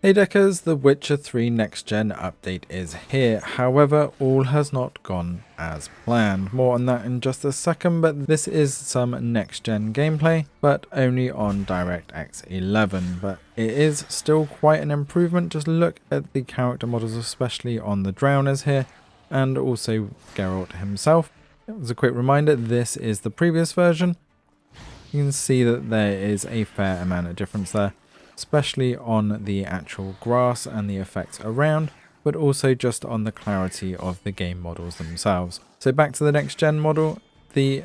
Hey Deckers, the Witcher 3 Next Gen update is here. However, all has not gone as planned. More on that in just a second, but this is some Next Gen gameplay, but only on DirectX 11. But it is still quite an improvement. Just look at the character models, especially on the Drowners here, and also Geralt himself. As a quick reminder, this is the previous version. You can see that there is a fair amount of difference there, especially on the actual grass and the effects around, but also just on the clarity of the game models themselves. So back to the next gen model, the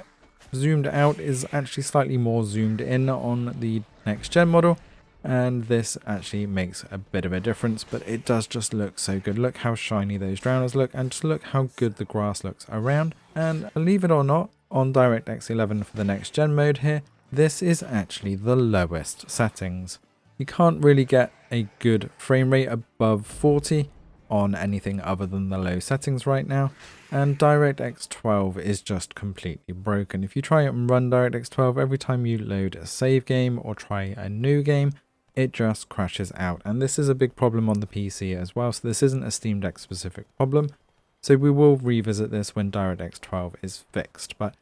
zoomed out is actually slightly more zoomed in on the next gen model, and this actually makes a bit of a difference, but it does just look so good. Look how shiny those drowners look, and just look how good the grass looks around. And believe it or not, on DirectX 11 for the next gen mode here, this is actually the lowest settings. You can't really get a good frame rate above 40 on anything other than the low settings right now, and DirectX 12 is just completely broken. If you try and run DirectX 12, every time you load a save game or try a new game, it just crashes out, and this is a big problem on the PC as well, so this isn't a Steam Deck specific problem. So we will revisit this when DirectX 12 is fixed, but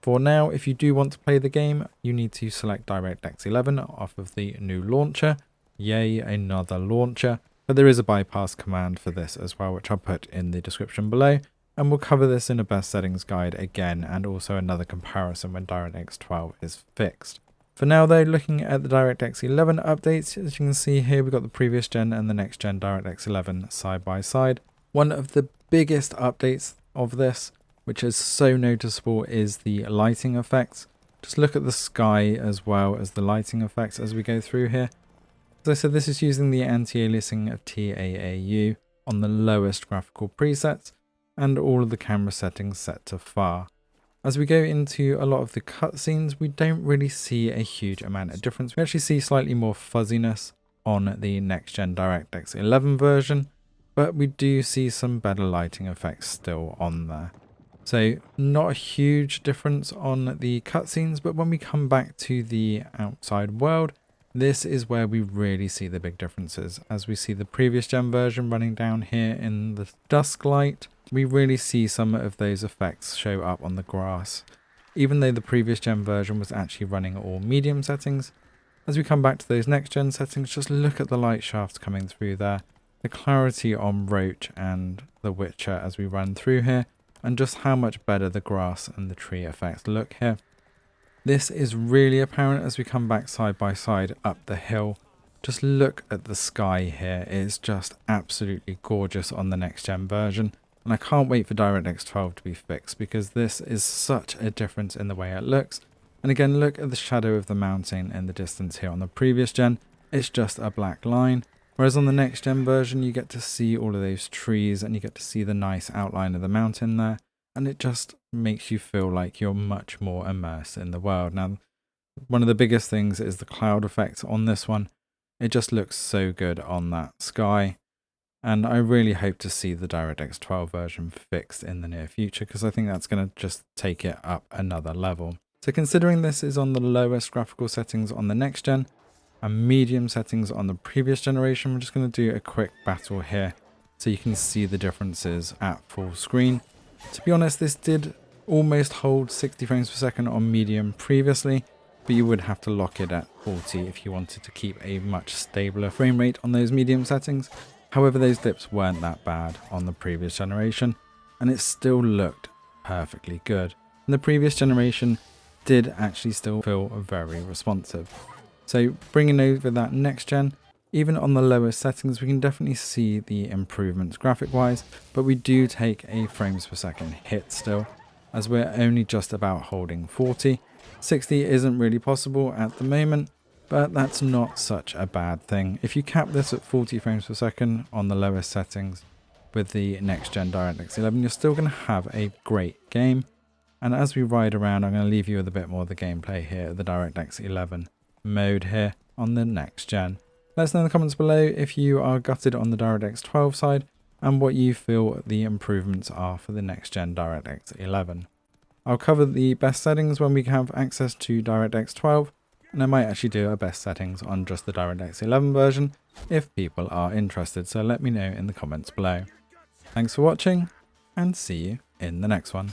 for now, if you do want to play the game, you need to select DirectX 11 off of the new launcher. Yay, another launcher. But there is a bypass command for this as well, which I'll put in the description below. And we'll cover this in a best settings guide again, and also another comparison when DirectX 12 is fixed. For now though, looking at the DirectX 11 updates, as you can see here, we've got the previous gen and the next gen DirectX 11 side by side. One of the biggest updates of this, which is so noticeable, is the lighting effects. Just look at the sky as well as the lighting effects as we go through here. As I said, this is using the anti-aliasing of TAAU on the lowest graphical presets, and all of the camera settings set to far. As we go into a lot of the cutscenes, we don't really see a huge amount of difference. We actually see slightly more fuzziness on the next gen DirectX 11 version, but we do see some better lighting effects still on there. So not a huge difference on the cutscenes, but when we come back to the outside world, this is where we really see the big differences. As we see the previous gen version running down here in the dusk light, we really see some of those effects show up on the grass. Even though the previous gen version was actually running all medium settings, as we come back to those next gen settings, just look at the light shafts coming through there, the clarity on Roach and the Witcher as we run through here, and just how much better the grass and the tree effects look here. This is really apparent as we come back side by side up the hill. Just look at the sky here. It is just absolutely gorgeous on the next gen version, and I can't wait for DirectX 12 to be fixed, because this is such a difference in the way it looks. And again, look at the shadow of the mountain in the distance here. On the previous gen, it's just a black line, whereas on the next gen version, you get to see all of those trees and you get to see the nice outline of the mountain there. And it just makes you feel like you're much more immersed in the world. Now, one of the biggest things is the cloud effect on this one. It just looks so good on that sky. And I really hope to see the DirectX 12 version fixed in the near future, because I think that's going to just take it up another level. So considering this is on the lowest graphical settings on the next gen, and medium settings on the previous generation, we're just going to do a quick battle here so you can see the differences at full screen. To be honest, this did almost hold 60 frames per second on medium previously, but you would have to lock it at 40 if you wanted to keep a much stabler frame rate on those medium settings. However, those dips weren't that bad on the previous generation, and it still looked perfectly good. And the previous generation did actually still feel very responsive. So bringing over that next gen, even on the lowest settings, we can definitely see the improvements graphic wise, but we do take a frames per second hit still, as we're only just about holding 40. 60 isn't really possible at the moment, but that's not such a bad thing. If you cap this at 40 frames per second on the lowest settings with the next gen DirectX 11, you're still going to have a great game. And as we ride around, I'm going to leave you with a bit more of the gameplay here, the DirectX 11 mode here on the next gen. Let us know in the comments below if you are gutted on the DirectX 12 side and what you feel the improvements are for the next gen DirectX 11. I'll cover the best settings when we have access to DirectX 12, and I might actually do a best settings on just the DirectX 11 version if people are interested, so let me know in the comments below. Thanks for watching, and see you in the next one.